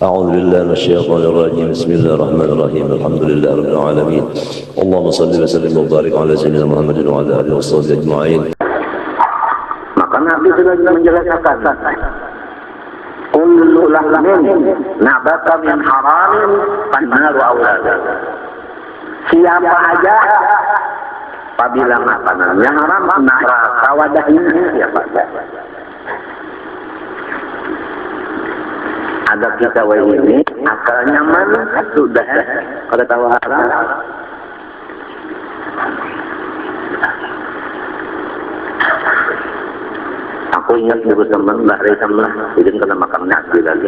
أعوذ بالله من الشيطان الرجيم بسم الله الرحمن الرحيم الحمد لله رب العالمين اللهم صل وسلم وبارك على سيدنا محمد وعلى آله وصحبه أجمعين. Maka Nabi sudah menjelaskan kullu lahmin nabata min haramin fannaru awlada. Siapa aja apabila makanannya haram, neraka wadahnya. Siapa aja. Ada kita ini akal nyaman sudah kada tahu haram. Aku ingat dulu teman bahari sama jadi kena makan nasi lagi,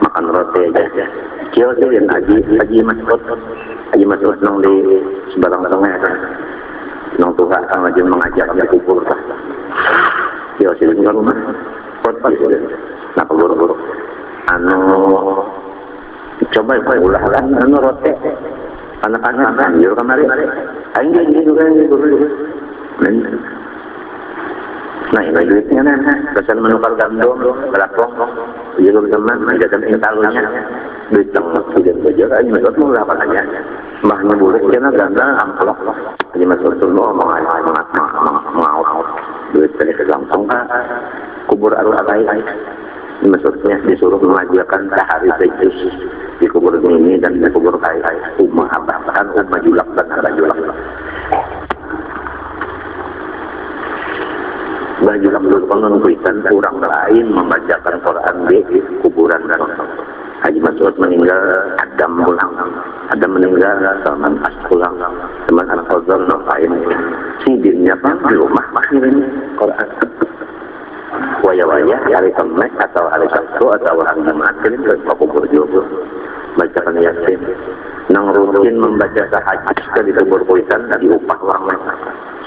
makan roti aja. Kio sih dan Haji Masud nong di sebarang sungai kan, nong Tuhan sama dia mengajar kami kubur kan. Kio sih dan rumah, pot sih, nak buru-buru. Coba ulah kan roti, anak-anak anjur kemarin, ini juga dulu. Nah, ini duitnya pesan menukar gandum, belakang, juga teman, menjaga intalunya, duit tengah, tidak berjaga, ini masuk mula apa aja, mbahnya boleh, karena ganda amplop, ini masuk semua, mengaut, duit tadi kegampang, kubur alai, ini maksudnya disuruh mengajarkan sehari sejus di kubur ini dan di kubur kai, umah abah-abahan, umah julak dan abah julak. Baju menurut penonton kurang lain membacakan Quran di kuburan dan Haji Masud meninggal, Adam meninggal, Salman pulang, teman anak Fadzal lain sidinnya apa di rumah akhirnya Quran waya-waya hari Kamis atau hari Sabtu atau hari Jumat ke kubur juga bacakan Yasin nang rutin membaca tahajud di kubur kuitan dan diupah lama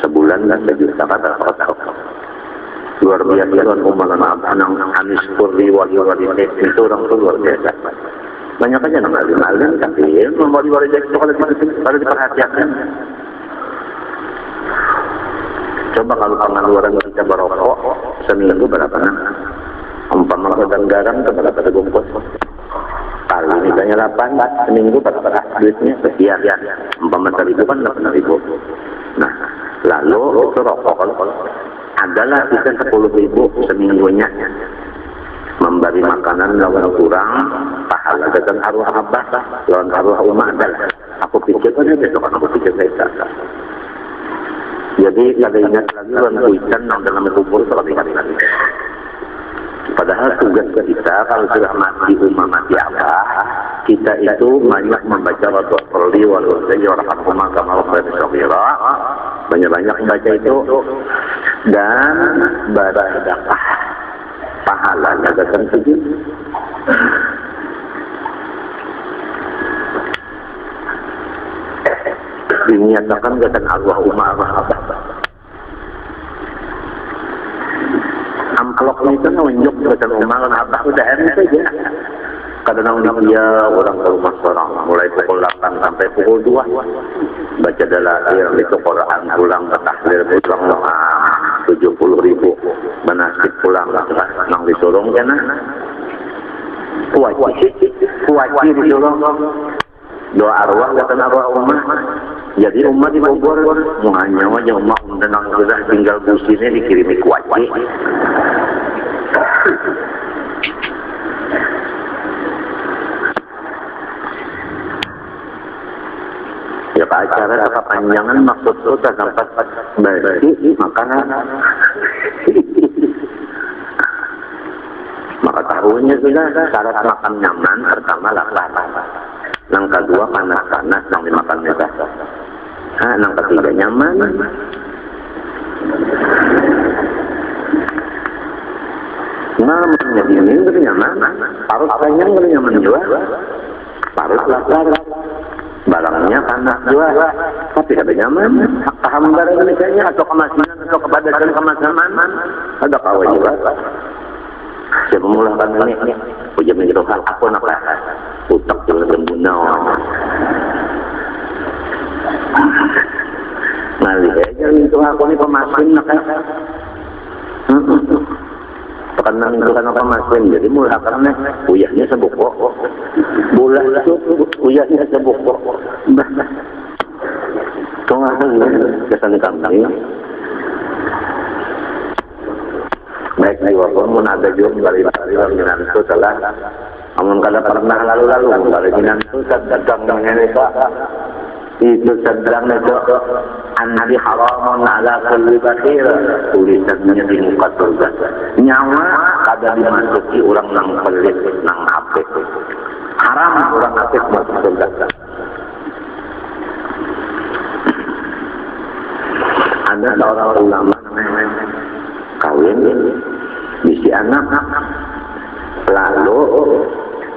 sebulan dan sejuta kata luar biasa dan umaran abang Anis Kurri wali-wali itu orang itu luar biasa. Banyak aja nama alim tapi wali-wali itu kalau diperhatikan. Coba kalau pengeluaran kita berokok seminggu berapa umpama dan garam berapa sebungkus kali ini banyak 8 seminggu berapa duitnya sekian umpama 1.000 kan 8.000. Nah lalu itu rokok adalah kita 10.000 seminggunya memberi makanan lawan kurang pahala dan arwah abah lawan arwah umat adalah aku pikir aja besok aku pikir saya jadi kada ingat lagi lawan kuitan dalam kubur sekali-kali padahal tugas kita kalau sudah mati umat mati abah kita itu banyak membaca Rasul Perli walau saja orang rumah kamal bersabira banyak-banyak membaca itu dan bersedekah pahalanya datang sujud diniatakan datang arwah umat abah amploknya itu nunjuk datang umat abah udah enak saja kadang-kadang dia orang ke rumah seorang mulai pukul 8 sampai pukul 2 baca dalail itu Quran pulang ke tahlir pulang 70.000 menasib pulang nang disurung kena kuaci disurung doa arwah kata arwah umat jadi umat di Bogor muhanya aja umat menang sudah tinggal busine dikirimi kuaci ya Pak acara apa panjangan maksud itu sampai bagi makanan maka tahunya sudah syarat makan nyaman pertama lapar yang kedua panas-panas yang dimakan merah yang ketiga nyaman namanya ini itu nyaman harus panjang itu nyaman juga harus lapar barangnya panas juga, tapi ada nyaman. Hak paham barang misalnya atau kemasinan atau kebadasan kemasaman, ada kewajiban. Saya memulakan ini, puja menjadi hal aku nak utak dengan gembuna. Ngalih aja itu aku ni pemasin nak. karena itu kan apa masing jadi mula karena uyahnya sebukok bola itu uyahnya sebukok tengah kesan kambing baik di walaupun ada juga balik-balik dengan itu telah namun kalau pernah lalu-lalu balik dengan itu sedang mengenai itu sedang itu annabi haramun ala kulli bakhir tulisannya di muka surga nyawa kada dimasuki orang nang pelit nang apik haram orang apik masuk surga ada seorang ulama kawin bisi anak lalu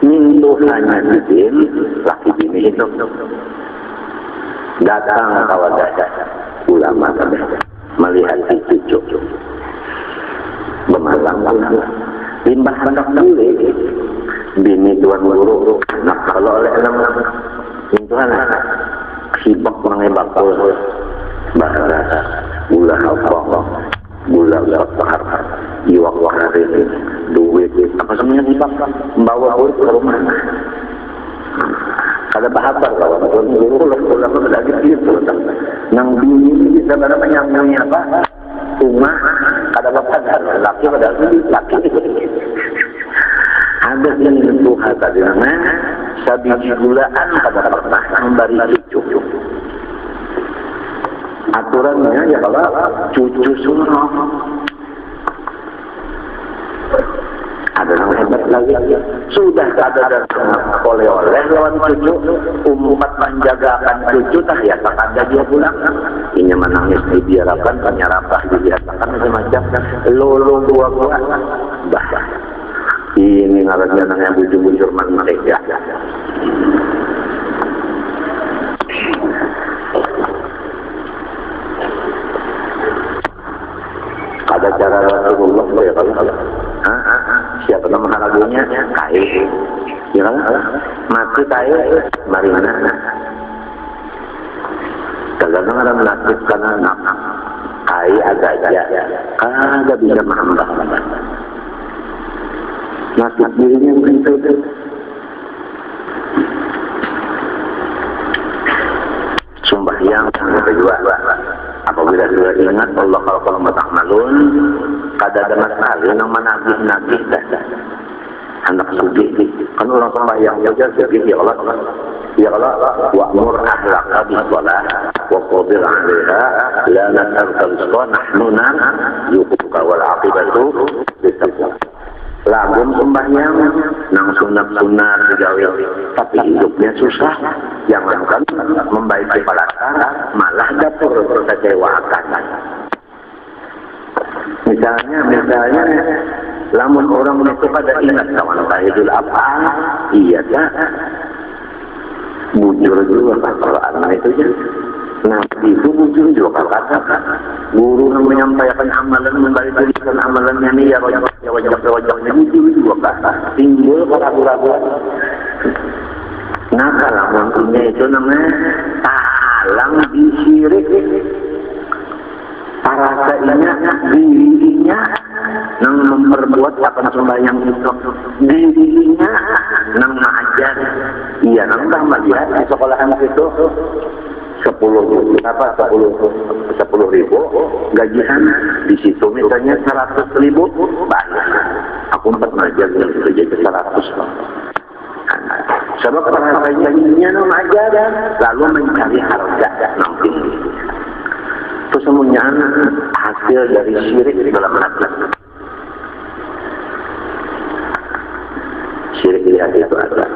mintu hanya izin laki bini itu datang kawadah ulama melihat si cucu bermalam limbah hendak beli bini tuan guru nak kalau oleh enam itu anak sibuk mengenai bakul bahasa gula apa gula bakar iwak hari duit apa semuanya sibuk membawa duit ke rumah kada bahabar kawan guru ulama lagi gitu nang bini bisa berapa nyamnya apa rumah kada bahabar laki pada laki ada yang itu hata dinama sabiji gulaan kada pernah memberi cucu aturannya ya kalau cucu sunnah ada yang hebat lagi sudah ada dan oleh-oleh lawan cucu umat menjagakan cucu tak ya tak ada dia pulang ini menangis dibiarkan penyarapah dibiarkan macam-macam lolo buah-buah bah ini ngarannya yang bujur-bujur man mereka ada cara Rasulullah ya kalau siapa nama lagunya kai ya kan mati kai marina kadang-kadang ada nasib karena kai agak aja kagak bisa menambah nasib dirinya begitu sembahyang kedua apabila sudah ingat Allah kalau matakmalun kada ada masalah yang menagih-nagih dah hendak sugih kan orang sembahyang saja sugih ya Allah wa'mur ahlaka bis-shalah wa qadir 'alaiha la nas'aluka rizqan nahnu narzuquka wal 'aqibatu lit-taqwa lagun sembahyang nang sunat-sunat digawe tapi hidupnya susah jangankan membaiki palatar malah dapur kekecewaan misalnya lamun orang itu pada ingat kawan tahidul apa iya tak bujur juga Al-Quran itu ya Nabi itu bujur juga kata guru yang menyampaikan amalan membalik tulisan amalannya ini ya wajah-wajahnya bujur juga kata timbul keraguan nah kalau punya itu namanya tahalang disirik para kainya dirinya nang memperbuat apa sembahyang itu dirinya nang mengajar iya nang dah melihat di sekolahan itu 10.000 gajian di situ misalnya 100.000 banyak aku sempat ngajar itu jadi 100 sebab para kainya nang mengajar lalu mencari harga nang tinggi kesembunyian hasil dari syirik di dalam hati. Syirik di hati itu ada.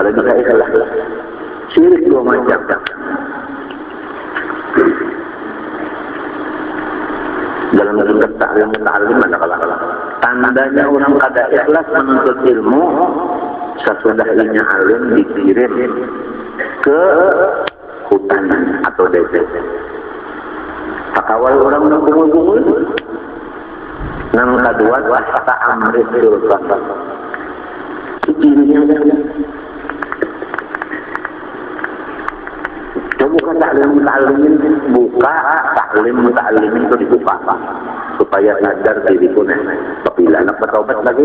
Ada juga ikhlas. Syirik dua macam. Dalam kitab Ta'lim ada kala-kala. Tandanya orang kada ikhlas menuntut ilmu sesudah inya alim dikirim ke hutan atau desa. Pakawal orang kumpul-kumpul. Nang kedua kata amri sultan. Cirinya coba kan taklim buka, taklim itu dibuka supaya sadar diriku nih. Apabila anak bertobat lagi,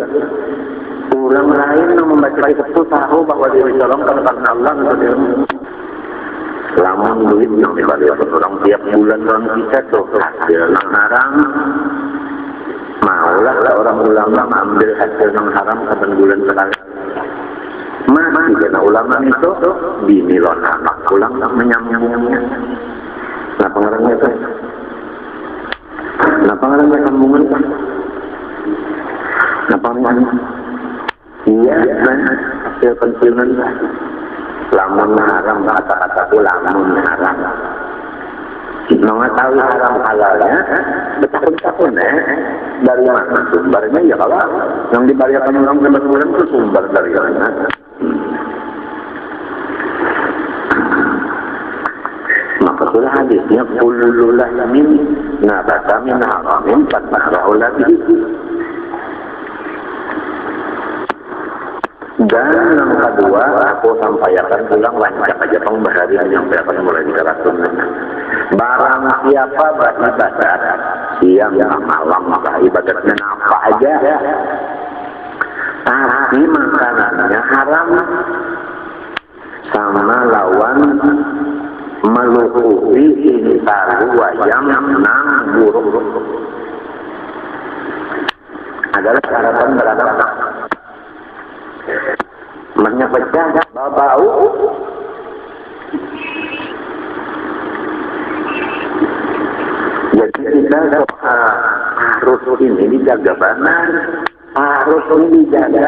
orang lain yang membaca kitab itu tahu bahwa diri seorang karena Allah atau dia lamun duit yang dibayar orang tiap bulan orang bisa tuh hasil yang haram. Maulah orang ulama ambil hasil yang haram kapan bulan sekali. Masih karena ulama itu dinilon anak pulang menyambungnya. Nah pengarangnya itu, nah pengarangnya sambungan kan, nah pengarangnya, iya, nah hasil pensiunan lah. Lamun haram kata-kataku lamun haram. Mengetahui haram halalnya, betul-betul dari mana sumbernya ya kalau yang dibayarkan orang sebulan itu sumber dari mana? Maka sudah hadisnya kullu lahmin nabata min haramin fatba'rahu lagi. Dan yang kedua, aku sampaikan ulang lancar aja pembahasan yang akan mulai dikaratun. Barang siapa beribadat siang malam maka ibadatnya apa aja, tapi makanannya haram sama lawan melukuhi intaru wayam nang buruk adalah syaratan beradab. Maknya pecah, bau. Jadi kita harus ini dijaga benar, harus ini dijaga.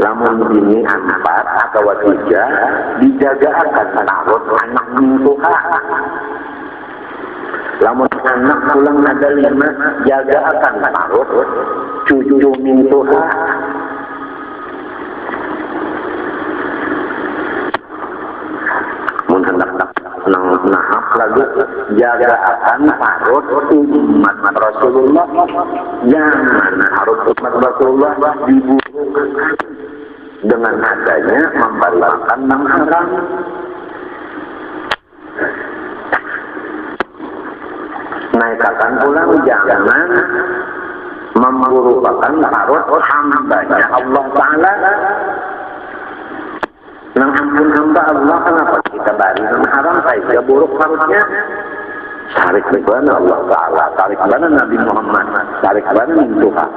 Lamun ini 4 atau 3 dijaga akan tarut anak mintuha. Lamun anak pulang ada 5 jaga akan tarut cucu mintuha. Nahap lagi jaga akan harus umat Rasulullah, jangan harus umat Rasulullah dibunuh dengan adanya memberi makan yang haram. Naikkan pulang jangan memburukan harus hambanya Allah Ta'ala. Nang ampun hamba Allah kenapa kita bari nang haram saja buruk harusnya tarik bagaimana Allah Ta'ala, tarik bagaimana Nabi Muhammad, tarik bagaimana Tuhan.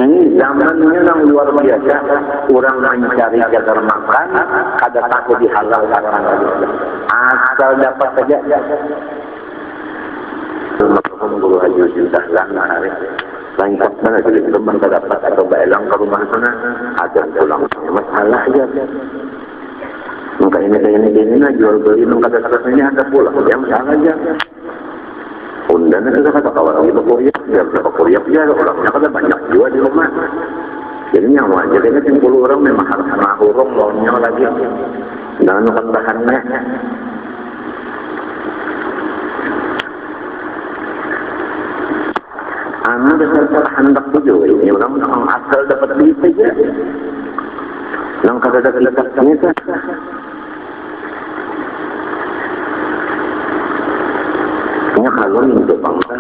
Ini zamannya yang luar biasa, orang mencari jagar makan ada takut dihalalkan asal dapat saja. Guru Haji Dahlan hari lengkap mana jadi teman dapat atau belang ke rumah sana ada pulang masalah aja. Maka ini nah jual beli mengkata katanya ada pulang dia masalah aja. Undan itu kata kawan itu Korea ya berapa Korea ya orangnya kada banyak juga di rumah. Jadi nyawa aja kayaknya 10 orang memang harus mahurung maunya lagi. Dan kan bahannya. Anu dasar hendak tujuh ini orang asal dapat duit saja. Nang kada ada kitabnya tu. Nya kalau minta bangsa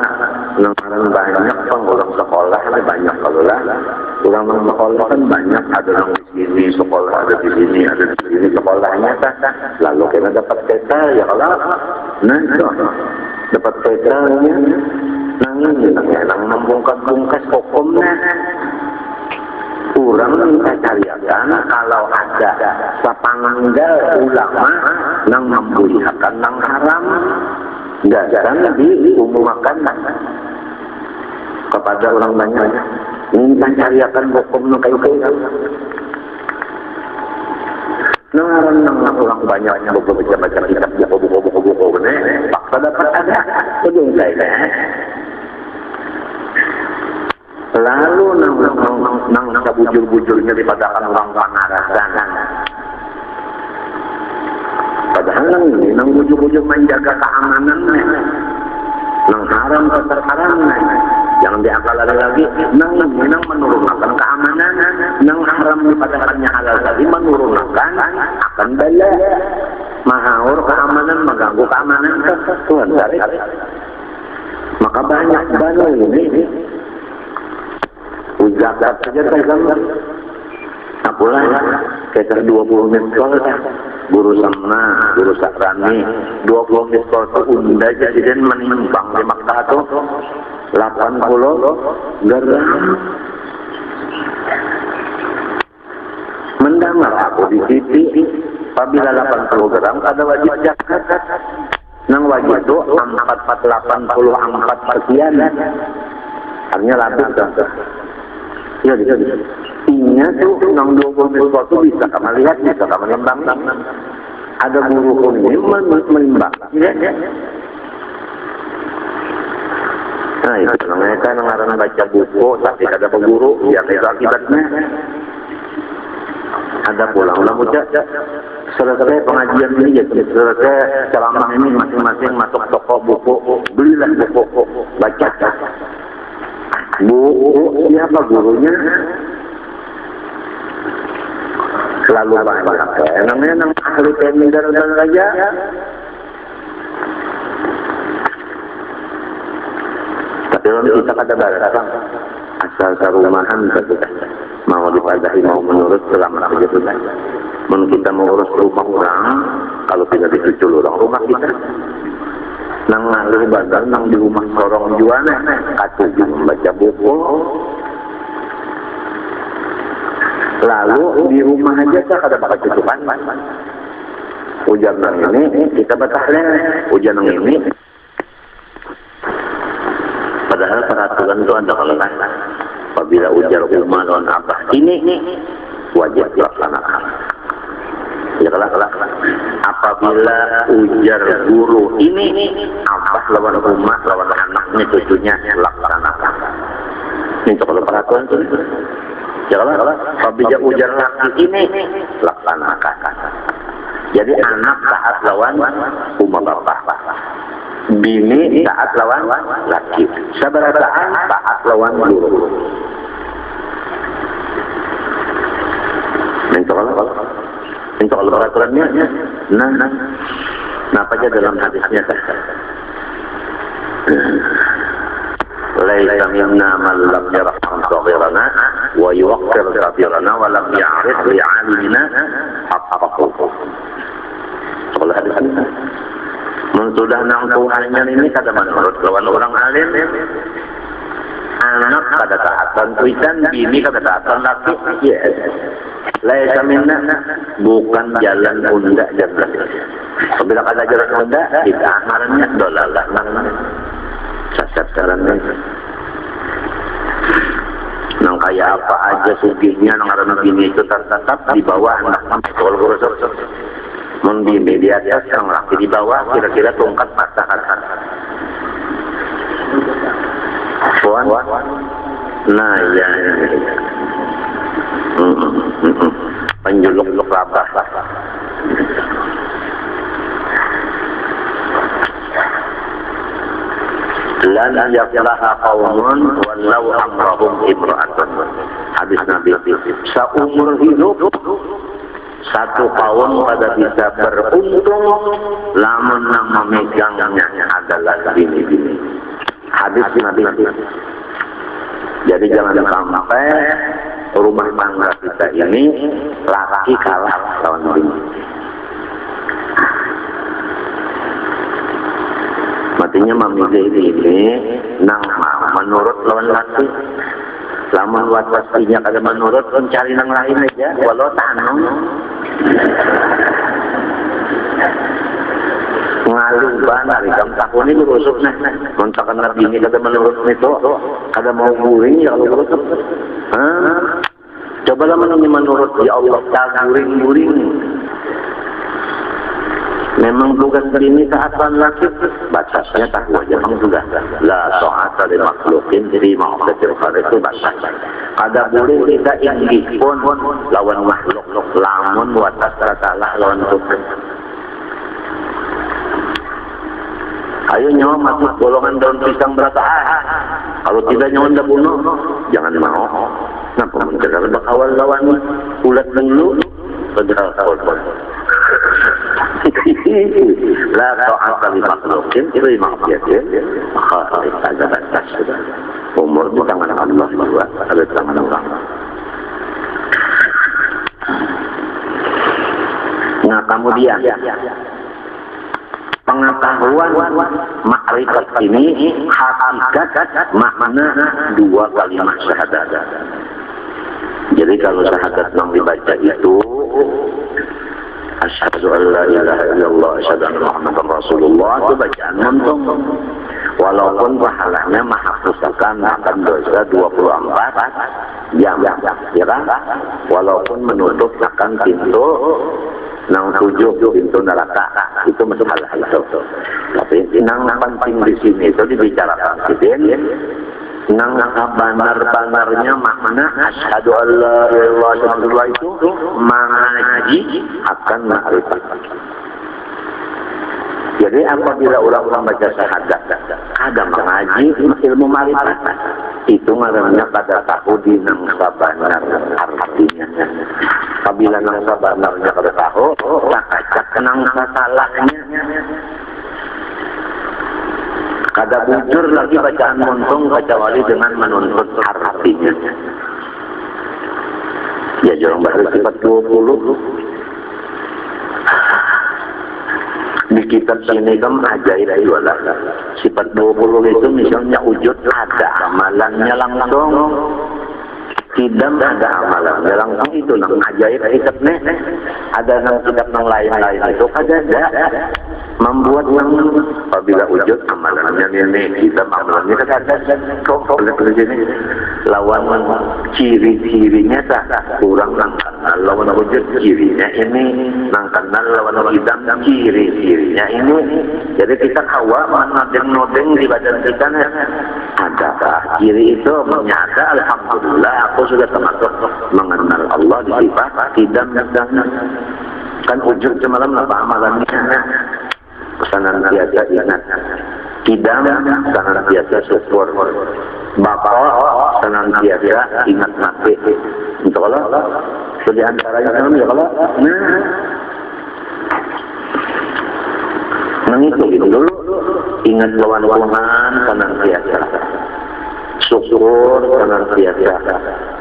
nang orang banyak pang orang sekolah ada banyak kalau lah. Orang sekolah kan banyak ada yang di sini sekolah ada di sini ada di sini sekolahnya lalu kena dapat peta ya kalau nah dapat petanya nangin nang membungkas hukumnya kurang kita carikan kalau ada sepanggal ulama nang membolehkan nang haram dan diumumkan kepada orang banyak minta carikan hukum nang kayu nang orang banyaknya baca kitab buku-buku ini paksa dapat ada ujung saya. Lalu nang bujur-bujurnya dipadakan orang panarasan. Padahal nang bujur-bujur menjaga keamanan nang haram pasar haram jangan diakal lagi nang menurunkan keamanan nang haram dipadahkannya halal tadi menurunkan akan bala mahaur keamanan mengganggu keamanan Tuhan tarik maka banyak banget ini zakat saja kan apalah sekitar 20 menit guru sama guru sakrani 20 menit itu unda jadi menimbang di Makkah itu 80 gram mendengar aku di TV apabila 80 gram ada wajib zakat nang wajib itu 84 sekian artinya labis kan ya intinya tuh nang 20 menit itu bisa kamu lihat bisa kamu nimbang ada guru ini menimbang ya. Nah itu namanya kan ngarang baca buku tapi ada peguru biar itu akibatnya ada pulang baca selesai pengajian ini selesai ceramah ini masing-masing masuk toko buku belilah buku baca buku siapa gurunya selalu banyak namanya nang ahli pemindar dan raja tapi kalau kita kata barang asal sarumahan mau dipadahi mau menurut selama saja sudah kita mau urus rumah orang kalau tidak dicicil orang rumah kita nang ngalih badan nang di rumah sorong juana katuju membaca buku lalu di rumah aja saya kada bakal cucukan ujar nang ini kita batalnya ujar nang ini padahal peraturan itu ada kalau apabila ujar rumah lawan apa ini wajib dilaksanakan ya kelak apabila ujar guru ini apa lawan rumah lawan anaknya cucunya laksanakan ini kalau peraturan itu ya kelak apabila ujar laki ini laksanakan jadi anak taat lawan rumah bapak bini taat lawan laki sabaraan taat lawan guru minta kalau peraturannya nah apa aja dalam hadisnya laisa minna man lam yarham saghirana wa yuwaqqir kabirana wa lam ya'rif li 'alimina haqqahu kalau hadisnya sudah nang Tuhannya ini kata menurut lawan orang alim anak kata taatan kuitan bini kata taatan laki yes laisa minna bukan jalan unda jalan bila kata jalan unda kita amarnya dolalah sasat caranya nang kaya apa aja sugihnya nang arana bini itu tetap di bawah anak sampai kalau gurusur di media atas yang laki di bawah kira-kira tongkat masakan puan nah ya penjuluk rabah lan yaqlaha qaumun walau amrahum imra'atun hadis Nabi seumur hidup satu kaum pada bisa beruntung lamun yang memegangnya adalah bini-bini hadis Nabi jadi jangan sampai rumah tangga kita ini laki kalah lawan bini matinya memilih ini nang menurut lawan laki lamun buat pastinya kada menurut mencari nang lain aja walau tanam ngalih banar ikam takun ini rusuk nah montakan nabi ini kada menurut itu kada mau guring ya kalau rusuk coba lah menurut ya Allah tak guring-guring memang tugas ini taatan laki batasnya takwa memang sudah la ta'ata li makhluqin jadi ma'asatil khari itu batas ada boleh kita inggih pun lawan makhluk lamun watas ta'ala lawan Tuhan Ayo nyawa masuk golongan daun pisang berapa? Kalau tidak nyawa anda bunuh, jangan mau. Kenapa mencegah berkawan lawan ulat dulu? Segera korban. La ta'ata li makhlukin fi ma'siyatin khaliq ada batas sudah. Umur di tangan Allah juga, ada di tangan orang. Nah, kemudian pengetahuan makrifat ini hakikat makna dua kalimat syahadat. Jadi kalau syahadat yang dibaca itu asyhadu an la ilaha illallah asyhadu anna muhammadar rasulullah, itu bacaan muntung. Walaupun pahalanya menghapuskan akan dosa 24 jam, ya kan? Walaupun menutup akan pintu nang 7 pintu neraka, itu masalah itu. Tapi nang penting di sini itu dibicarakan sidin. Nang benar-benarnya makna asyhadu an la ilaha illallah itu mengaji akan ma'rifat. Jadi apabila orang baca syahadat, ada mengaji ilmu ma'rifat, itu ngaranna pada tahu di nang sabanar artinya. Apabila nang sabanarnya kada tahu, tak kenang salahnya. Kada bujur lagi bacaan muntung kecuali dengan menuntut artinya. Ya jangan bahas sifat 20. Di kitab sini kan ajaib jualan. Sifat 20 itu misalnya wujud ada amalannya langsung. Tidak ada amalannya langsung, itu nang ajaib kitabnya. Ada nang kitab nang lain-lain itu ada membuat yang apabila wujud amalannya ini kita amalannya ada kok boleh begini lawan ciri-cirinya tak kurang nang lawan wujud cirinya ini nang kenal lawan hitam ciri-cirinya ini. Jadi kita hawa menodeng-nodeng di badan kita adakah ciri itu menyata. Alhamdulillah aku sudah termasuk mengenal Allah di sifat tidak kan wujud semalam apa amalannya senantiasa ingat, kidam senantiasa syukur, bapa senantiasa ingat mati. Untuk Allah, di antaranya kan ya Allah. Nah itu dulu ingat lawan Tuhan senantiasa, syukur senantiasa,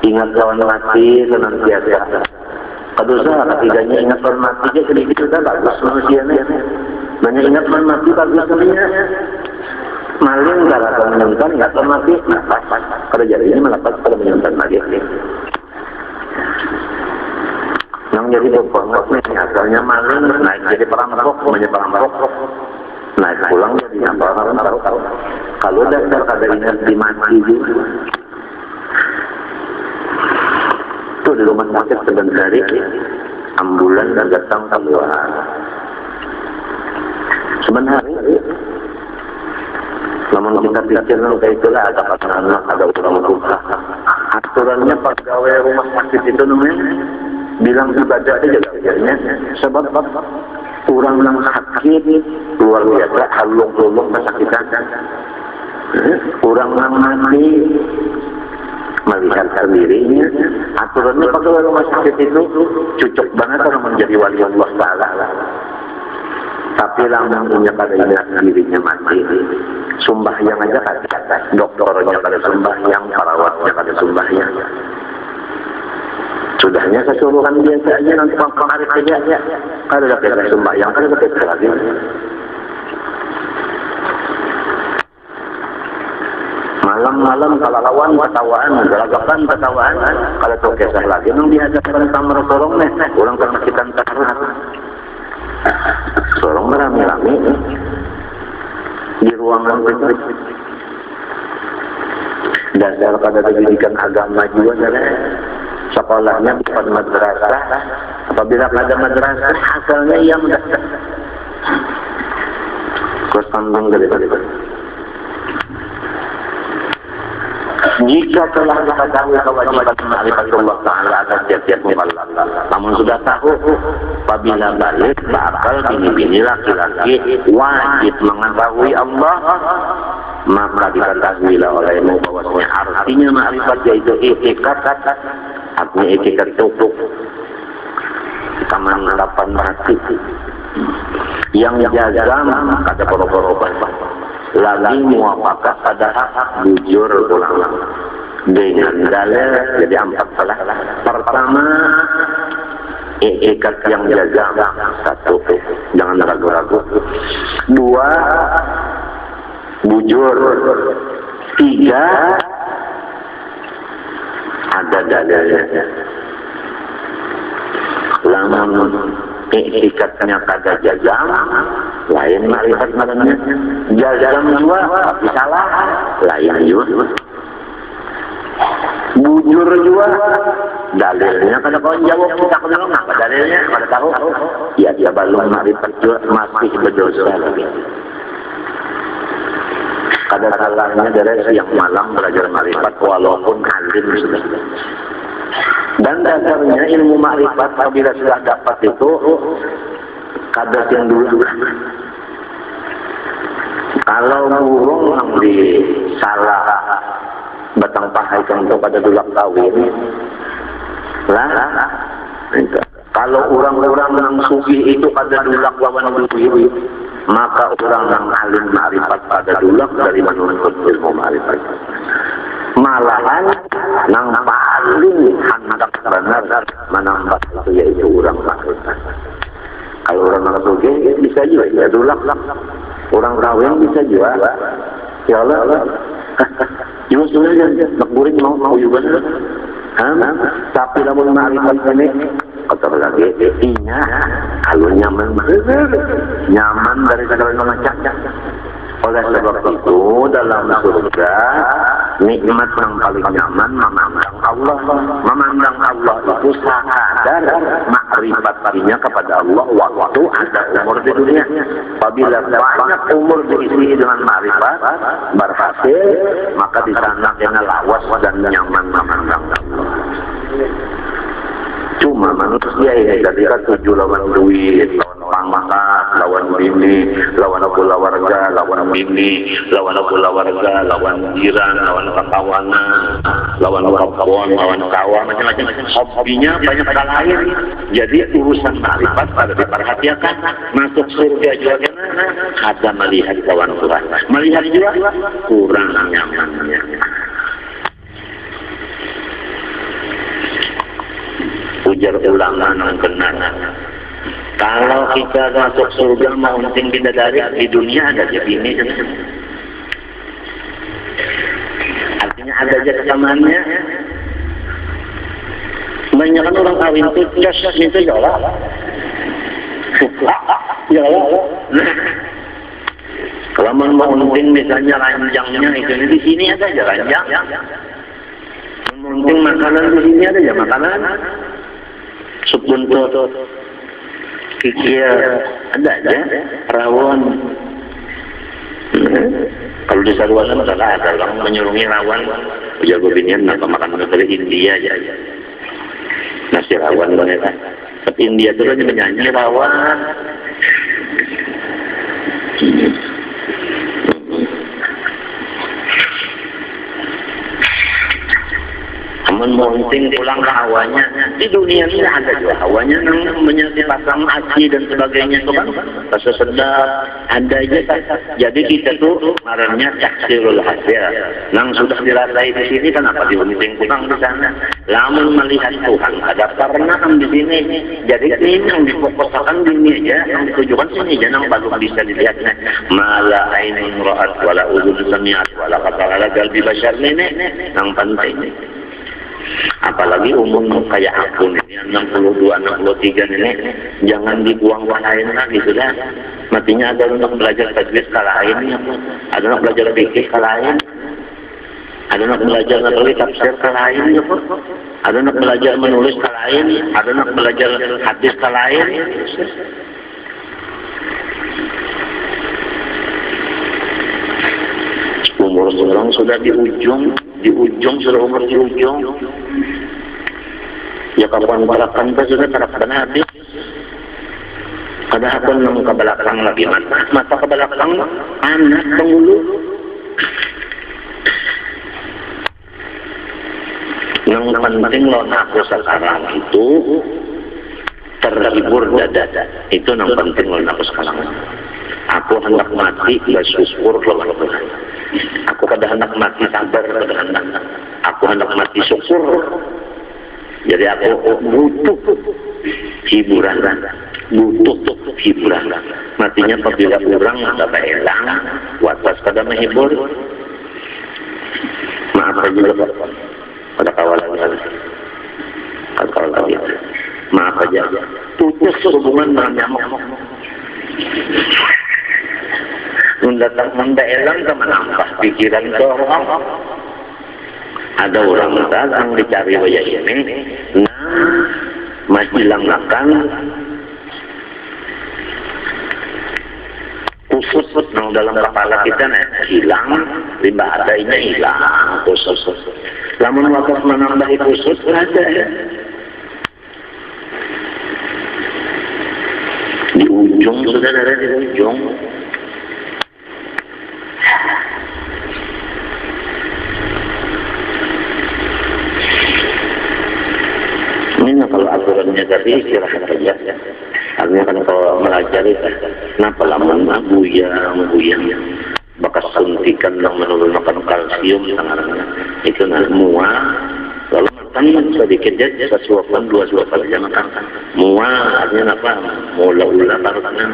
ingat lawan mati senantiasa. Kadosa ketiganya ingat lawan mati sedikit sudah bagus manusianya. Banyak ingat mati bagus sebenarnya. Maling kalau akan menyimpan ingat mati, pas kalau jadinya melepas kalau menyimpan lagi. Yang jadi berpengaruh nih asalnya maling naik jadi perampok, menjadi perampok, naik pulang jadi orang tahu. Kalau dasar kada ingat dimati juga. Itu di rumah sakit sebentar ambulan dan datang keluar. Sebenarnya, namun kita pikir kayak itulah ada anak, ada orang tua. Aturannya pegawai rumah sakit itu namanya bilang ibadah aja kerjanya. Sebab orang yang sakit luar biasa, halung-halung kesakitan. Orang yang mati melihat sendirinya. Aturannya pegawai rumah sakit itu cocok banget kalau menjadi wali Allah Ta'ala. Tapi langsung punya pada ingat dirinya mati. Sembahyang aja kada, dokternya kada sembahyang, perawatnya kada sembahyang. Sudahnya keseluruhan biasa aja nanti hari saja. Kada dapat sembahyang, kada dapat lagi. Malam-malam kalau lawan ketawaan, geragapan ketawaan, kalau tu kisah lagi, nang dihadapkan sama Rasulullah, orang kesakitan terhadap. Sorong merami-rami di ruangan itu. Dasar pada pendidikan agama juga sekolahnya bukan madrasah. Apabila pada madrasah asalnya yang dasar terus tanggung dari Jika telah diketahui kewajiban ma'rifat Allah Ta'ala atas tiap-tiap mukallaf, namun sudah tahu, apabila balik bakal bini-bini laki-laki wajib mengetahui Allah, maka diketahuilah olehmu bahwasanya artinya ma'rifat yaitu itikad, artinya itikad tutup kemantapan hati yang jazam pada boro-boro lagi muafakat pada hak bujur ulang dengan dalil. Jadi 4 salah. Pertama, ikat yang jazam, 1, jangan ragu-ragu. 2, bujur. 3, ada dalilnya. Lamun ikatnya kada jazam, lain ma'rifat namanya. Jazam juga tapi salah, lain juga. Bujur juga dalilnya kada kau jawab, kita kena ngapa dalilnya kada tahu. Ya dia belum ma'rifat juga masih berdosa lagi. Kada salahnya dari siang malam belajar ma'rifat walaupun alim sudah. Dan dasarnya ilmu makrifat apabila sudah dapat itu kadas yang dulu. Kalau burung yang di salah batang pahai untuk pada dulak kawin lah. Kalau orang-orang yang sufi itu pada dulak lawan duit, maka orang yang alim makrifat pada dulak dari menuntut ilmu makrifat. Malahan yang paling hendak benar menambah itu yaitu orang makrifat. Kalau orang suge bisa juga ya dulak, orang kawin bisa juga. Ya Allah, juga sudah nak guring mau juga. Tapi lamun makrifat ini kotor lagi, inya kalau nyaman dari segala macam. Oleh sebab itu dalam surga nikmat yang paling nyaman memandang Allah. Memandang Allah itu sadar makrifat dirinya kepada Allah waktu ada umur di dunia. Apabila banyak umur diisi dengan makrifat berhasil, maka di sana dengan lawas dan nyaman memandang Allah. Cuma manusia ini ketika 7 lawan duit, lawan pangkat, lawan bini, lawan pula warga, lawan bini, lawan pula warga, lawan jiran, lawan kawanan, lawan kebun, lawan sawah, macam-macam. Hobinya banyak hal lain. Jadi urusan makrifat pada diperhatikan. Masuk surga juga ada melihat kawan Tuhan. Melihat juga kurang nyamannya. Ujar ulama yang benar. Kalau kita masuk surga mau penting bidadari di dunia ada aja bini. Artinya ada aja kesamaannya. Banyak orang kawin itu just itu ya Allah. Ya Allah. Kalau mau penting misalnya ranjangnya itu di sini ada aja ranjang. Penting makanan di sini ada aja makanan. Sebuntut kikir ada aja rawon. Kalau di Sarawak salah ada orang menyurungi rawon jago binian apa makan dari India aja nasi rawon banget. Tapi India itu hanya menyanyi rawon. Penting pulang ke hawanya di dunia ini ada juga hawanya yang menyatu pasang aci dan sebagainya itu kan rasa sedap ada aja. Jadi kita tuh marahnya taksirul hasil yang sudah dirasai di sini kenapa diunting pulang di sana. Lamun melihat Tuhan ada pernah di sini. Jadi ini yang difokuskan di sini aja, yang ditujukan sini aja, yang baru bisa dilihatnya. Mala ainin ra'at wala udhun sami'at wala qatala qalbi bashar ini yang penting. Apalagi umur kayak aku nih 62, 63 ini jangan dibuang lain lagi sudah. Matinya ada untuk belajar tajwid kalahin, ada untuk belajar fikih kalahin, ada untuk belajar ngerti tafsir kalahin, ada untuk belajar menulis kalahin, ada untuk belajar hadis kalahin. Umur orang sudah di ujung sudah umur di ujung. Ya kapan balapan itu sudah terapkan habis. Kada pun nang ke belakang lagi mata ke belakang anak penghulu. Yang penting lo aku sekarang itu terhibur dada. Itu yang penting lo aku sekarang. Aku hendak mati bersyukur kepada Tuhan. Aku kada hendak mati sabar kada hendak. Aku hendak mati syukur. Jadi aku butuh hiburan. Matinya apabila orang kada hilang, watas kada menghibur. Maaf aja pada kawalan tadi. Maaf aja. Putus hubungan dengan nyamuk. Mendaelang ke menambah pikiran ke orang. Ada orang datang dicari wajah ini, menghilangkan kusut nang dalam kepala kita hilang, limbah adanya hilang kusut. Lamun waktu menambah kusut ada di ujung sudah ada di ujung. Kalau aturannya tadi istirahat saja. Artinya kan kalau melajari, kenapa lamun buyang bekas suntikan yang menurunkan kalsium tangannya itu mual. Kalau makan sedikit aja sesuapan 2 suapan aja makan. Mual artinya apa? Mula-ula baru tangan.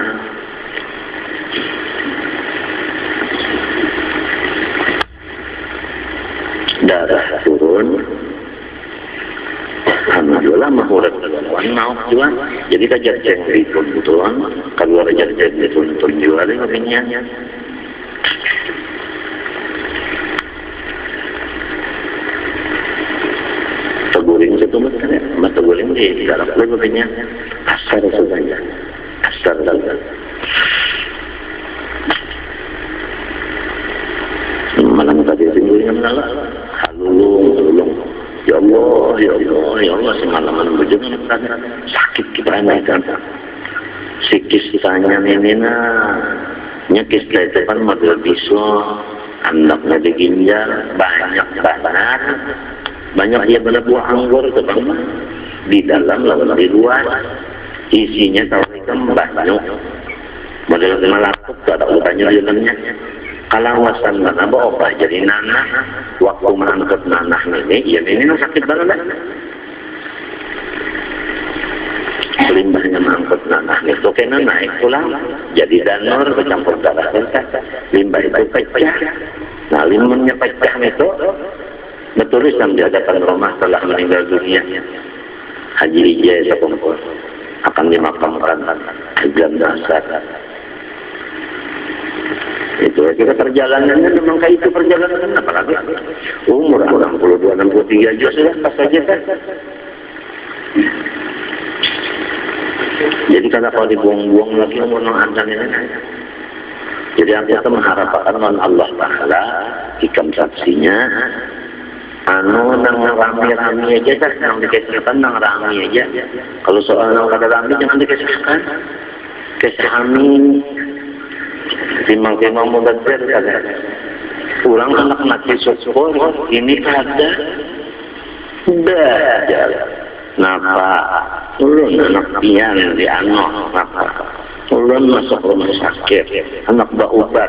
Darah turun. Alhamdulillah mahurat kawan mau juga. Jadi kajarjeng dituntun, keluar kajarjeng dituntun juga deh katanya. Teguring itu kan ya, teguring di dalam katanya. Asar saja, asar saja. Malam tadi teguring menalah, halulung. Ya Allah, semalaman berjalan sakit kita kan. Sikis tanya ini nyakis itu kan model biso, anaknya di ginjal, banyak dia buah anggur itu bang, di dalam lawan di luar, isinya kalau ikan banyak, model melapuk ada uratnya di dalamnya. Kalawasan mana bawa jadi nanah waktu mengangkut nanah ini ya ini sakit banget limbahnya mengangkut nanah itu kena naik pulang jadi danur bercampur darah limbah itu pecah. Nah limbahnya pecah itu bertulisan di hadapan rumah setelah meninggal dunia Haji Ijai Sakumpul akan dimakamkan jam dasar. Itu kita perjalanannya memang kayak itu perjalanan apalagi umur 62 63 aja sudah pas saja kan. Jadi kalau dibuang-buang lagi umur nang andan ini. Jadi kita mengharapkan Allah Taala hikam saksinya nang rami-rami aja kan nang dikasihkan nang rami aja. Kalau soal nang kada rami jangan dikasihkan. Kesahami timbang-timbang mubazir kada. Kurang anak mati syukur ini kada. Belajar. Napa? Ulun anak pian di ano. Napa? Ulun masuk rumah sakit. Anak berobat.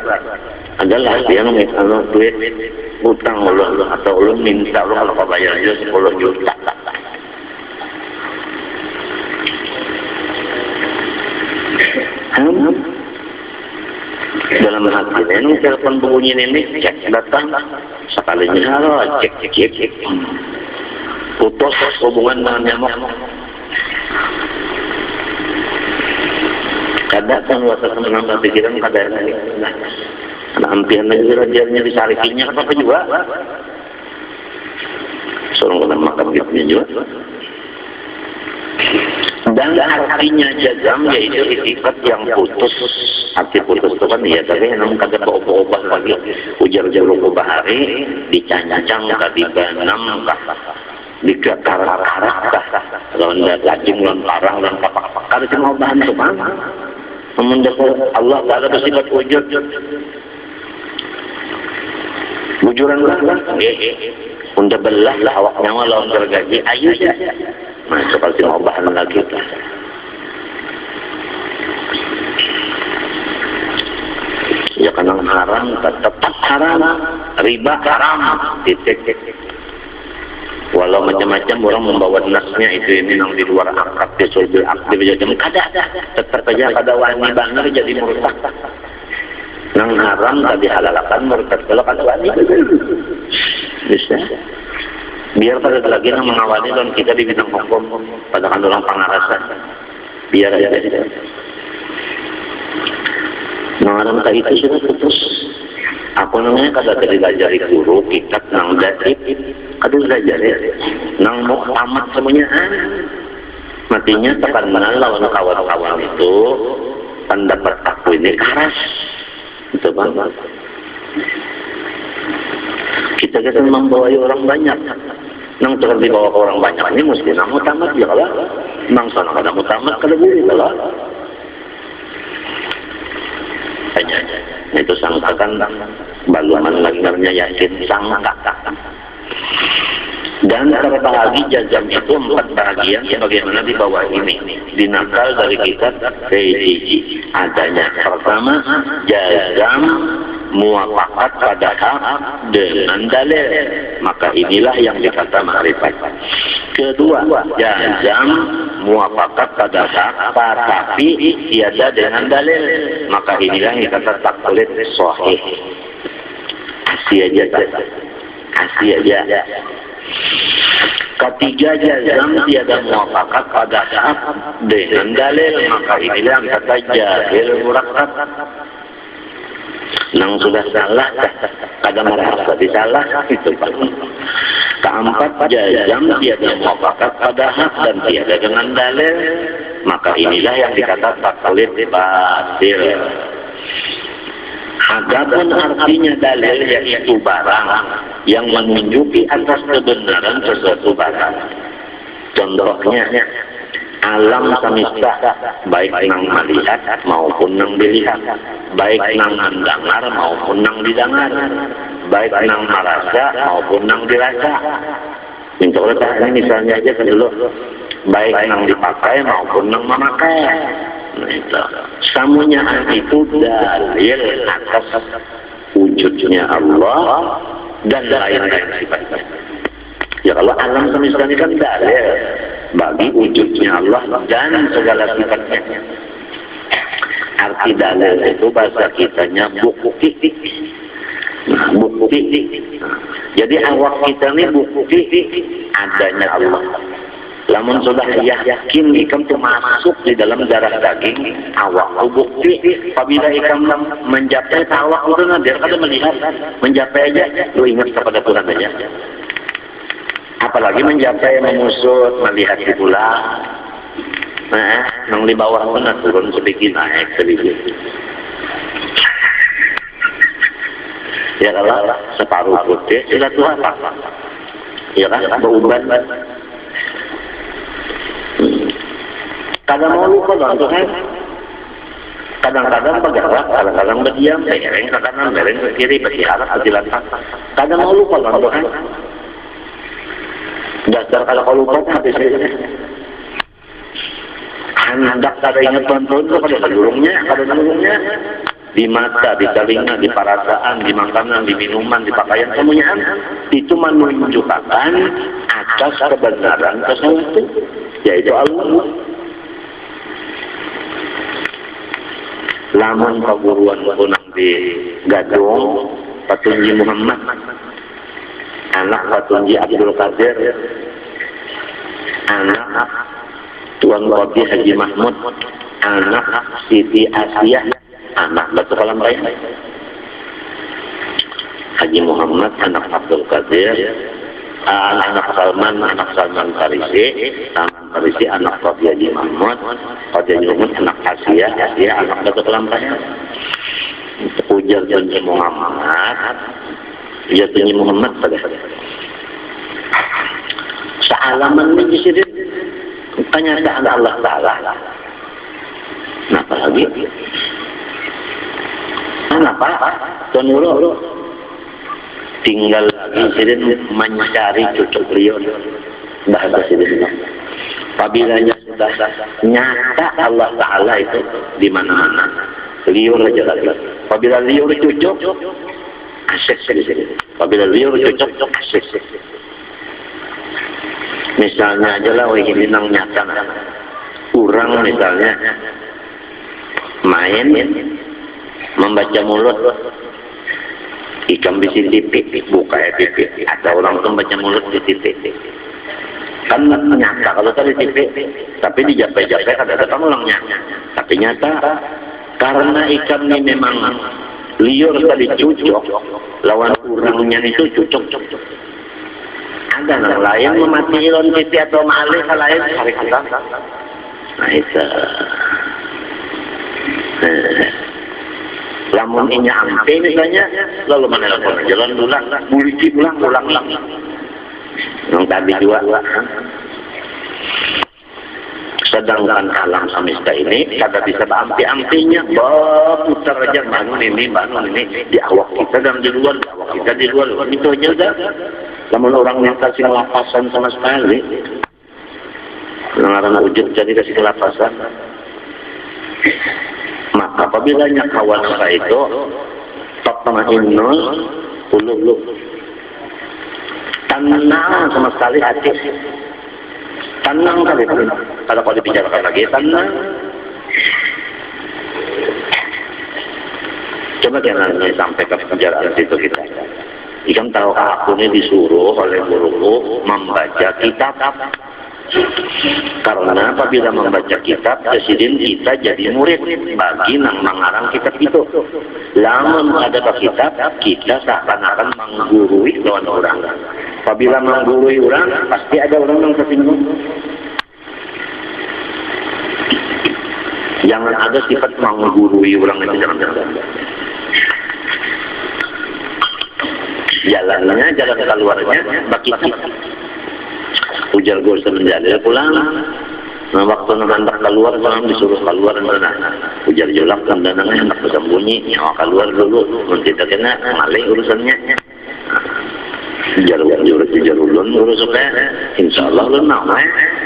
Adalah dia minta duit utang ulun atau ulun minta ulun kalau bayar aja 10 juta. Dalam hati ini telepon bunyi ini cek datang sekalinya halo cek putus hubungan dengan nyamuk. Kadang kan wasa menambah pikiran kadang ada ampian lagi rajanya disarikinya apa juga suruh kita makan gitu juga Dan artinya jazam yaitu sifat yang putus. Arti putus itu kan ya, tapi yang kagak berubah lagi. Ujar-ujar bahari, dicancang kah, dibanam kah, dikarak-karak kah, lawan lajing, lawan parang, lawan kapak-kapak. Kalau cuma bahan itu kan, memendekar Allah Ta'ala bersifat wujud. Wujuran lah, untuk belah lah awak nyawa lawan gergaji, ayo ya. Nah, seperti mau bahan lagi lah. Ya karena haram, tetap haram. Riba haram, titik. Walau macam-macam orang membawa nasnya itu ini yang di luar akad, disulbil aktif jadi kada. Tetap saja kada wani banget jadi murtad. Nang haram tadi halalkan murtad kalau kada wani. Bisa. Biar pada lagi yang mengawali dan kita di bidang hukum pada kan orang pengarasan. Biar aja. Mengarang itu sudah putus. Aku namanya kada dilajari guru kitab nang daib, kada dilajari. Nang mau tamat semuanya. Matinya tekan menang lawan kawan-kawan itu pendapat aku ini keras. Itu bang. Kita membawa orang banyak. Nang terus dibawa ke orang banyak ini mesti namu tamat ya kalau nang sana kada tamat kada boleh kalau aja itu sangkakan baluman langarnya yakin sangka dan terbagi jazam itu 4 bagian sebagaimana di bawah ini dinakal dari kitab Hiji adanya pertama jazam muwafaqat pada hak dengan dalil, maka inilah yang dikata ma'rifat. Kedua, jazam muwafaqat pada hak tapi tiada dengan dalil, maka inilah yang dikata taklid sahih. Kasih aja. Ketiga, jazam tiada muwafaqat pada hak dengan dalil, maka inilah yang dikata jahil murakkab. Nang sudah salah, kada merasa disalah itu Pak. Keempat, jazam tiada muwafaqat pada hak dan tiada dengan dalil, maka inilah yang dikata taklid batil. Adapun artinya dalil yaitu barang yang menunjuki atas kebenaran sesuatu barang. Contohnya alam semesta, baik nang melihat maupun nang dilihat, baik nang mendengar maupun nang didengar, baik nang merasa maupun nang dirasa. Minta ini misalnya aja kan dulu, baik nang dipakai maupun nang memakai. Nah itu, semuanya itu dalil atas wujudnya Allah dan lain-lain sifatnya. Ya kalau alam semesta ini kan dalil bagi wujudnya Allah dan segala sifatnya. Arti dalil itu bahasa kitanya bukti. Bukti. Jadi awak kita ini bukti adanya Allah. Lamun sudah yakin ikam itu masuk di dalam darah daging awak itu bukti. Apabila ikam mencapai awak itu dia kada melihat, mencapai aja lu ingat kepada Tuhan aja. Apalagi mencapai memusut, melihat di bulan. Nah, yang di bawah pun turun sedikit, naik sedikit. Ya kalau separuh putih, sudah tua apa? Ya kan, beruban. Kadang mau lupa kan? Kadang-kadang bergerak, kadang-kadang berdiam, bereng ke kanan, bereng ke kiri, bersiharap, bersilantak. Kadang mau lupa kan? Dasar kalau lupa habis itu. Hendak kada ingat tonton itu kada durungnya. Di mata, di telinga, di perasaan, di makanan, di minuman, di pakaian, semuanya itu menunjukkan atas kebenaran sesuatu, yaitu Allah. Lamun perguruan punang di Gadung, Patunji Muhammad, anak Patunji Abdul Qadir, anak Tuan Qadi Haji Mahmud, anak Siti Asiyah, anak Batu Kalam Raya, Haji Muhammad, anak Abdul Qadir, anak Salman Farisi, Farisi anak Qadi Haji Mahmud, Qadi Haji Mahmud anak Asia, Asia anak Datuk Lampaya. Ujar janji Muhammad, ujar janji Muhammad pada sealaman ini jadi tanyaan Allah Ta'ala. Kenapa lagi? Kenapa? Tuan Nurul tinggal lagi jadi mencari cucu beliau. Bahasa sini. Apabila sudah nyata Allah Ta'ala itu di mana-mana, liur aja lagi. Apabila liur cucuk, asyik di sini. Apabila liur cucuk, asyik. Misalnya aja lah, ini nang nyata. Kurang misalnya main membaca mulut, ikan bisi titik, buka titik. Ada orang tuh baca mulut di titik. Kan nyata kalau tadi titik, tapi di jape-jape kadang-kadang ulangnya. Tapi nyata karena ikan ini memang liur tadi cucuk, lawan kurangnya itu cucuk. Ada yang lain memati ilon titik atau malih, lain hari kita. Nah itu. Lamun ini ampe misalnya, lalu menelpon jalan ulang, buliki ulang. Yang tadi juga. Sedangkan alam semesta ini kada bisa ampi-ampinya, putar aja bangun ini di awak kita dan di luar, itu aja udah. Namun orang yang kasih lapasan sama sekali, orang wujud jadi kasih lapasan. Maka apabila kawan itu tatma'innul qulub, tenang sama sekali hati, tenang kali kalau dibicarakan lagi tenang. Coba jangan sampai ke pembicaraan itu kita. Ikan tahu aku ini disuruh oleh guruku membaca kitab. Karena apabila membaca kitab, presiden kita jadi murid bagi nang mengarang kitab itu. Lamun ada kitab, kita seakan-akan menggurui lawan orang. Apabila menggurui orang, pasti ada orang yang tersinggung. Jangan ada sifat menggurui orang itu, jangan. Jalannya, jalan keluarnya, bagi kita. Ujar gue semenjali pulang. Nah waktu nanti keluar, orang disuruh keluar dan ujar julak dan danangnya hendak bersembunyi. Nyawa keluar dulu, nanti tak kena malih urusannya. Ujar ulun urus supaya insya Allah ulun mau,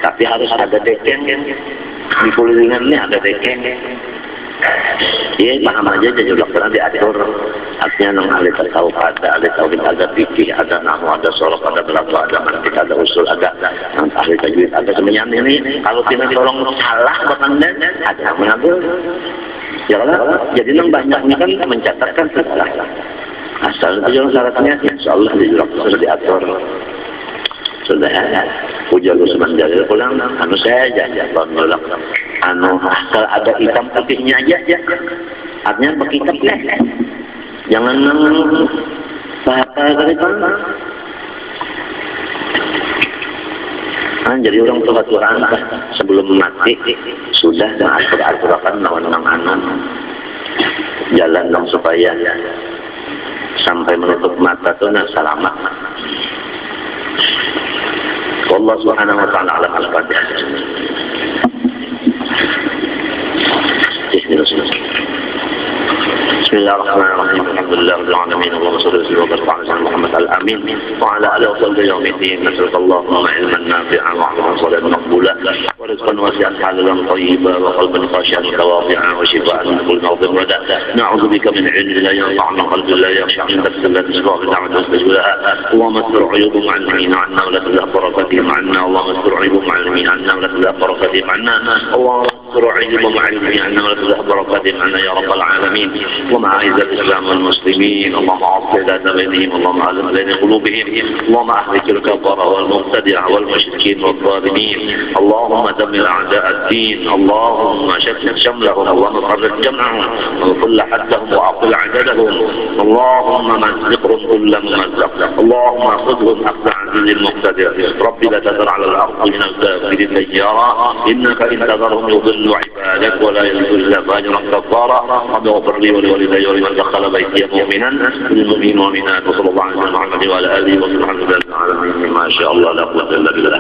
tapi harus ada dekeng di kulilingannya ada dekeng. Iya paham aja julak pernah diatur. Artinya nang ahli tasawuf ada, ahli tauhid ada, fikih ada, nahwu ada, sorof ada, belaghah ada, mantik ada, usul ada, nang ahli tajwid ada. Semuanya ini kalau kita tolong salah bertanda ada yang mengambil. Ya kalau jadi nang banyak ini kan mencatatkan segala. Asal itu syaratnya, insya Allah di julak sudah diatur. Sudah ujar Usman Jalil pulang, saya aja julak. Asal ada hitam putihnya aja. Artinya berkitabnya. Jangan bahasa dari mana. Jadi orang tua-tua sebelum mati sudah atur-aturakan lawan-lawan jalan dong supaya sampai menutup mata itu selamat. Allah Subhanahu wa taala alam al-Fatihah. Bismillahirrahmanirrahim. Alhamdulillahirrahmanirrahim. Allahumma salli wa sallim ala Muhammad al-Amin wa ala alihi wa sahbihi yawmiddin. Nas'alullah ilman nafi'an wa amalan salihan maqbulan wa rizqan wasi'an halalan thayyiban wa qalban khashi'an tawadhi'an wa shifaan min kulli mawdin wa da'a. Na'udzu bika min 'ilmin la yanfa'u min qalbin la yakhsha' min nafsin la tasma'u bi da'wati mustajibah. Allahumma astur 'uyubahum 'anna 'anna wa la tuzigh barakatihim 'anna. Allahumma astur 'uyubahum 'anna wa la tuzigh barakatihim 'anna. انصر علمهم وعلم جميعنا ولا تذهب بركاتهم عنا يا رب العالمين. اللهم اعز الاسلام والمسلمين، اللهم اصلح ذات بينهم، اللهم الف بين قلوبهم، اللهم اهلك الكفر والمبتدع والمشركين والظالمين، اللهم دمر اعداء الدين، اللهم شتت شملهم، اللهم فرق جمعهم وكل حدهم واقل عددهم، اللهم مزقهم كل ممزق، اللهم خذهم اخذ عزيز المقتدر. رب لا تذر على الارض من الكافرين ديارا، انك ان تذرهم يضل عبادك ولا يلد الا فاجرا كفارا. رب اغفر لي ولوالدي ولمن دخل بيتي مؤمنا للمؤمنين والمؤمنات، وصلى الله على محمد وعلى اله وصحبه وسلم. ما شاء الله لا قوه الا بالله.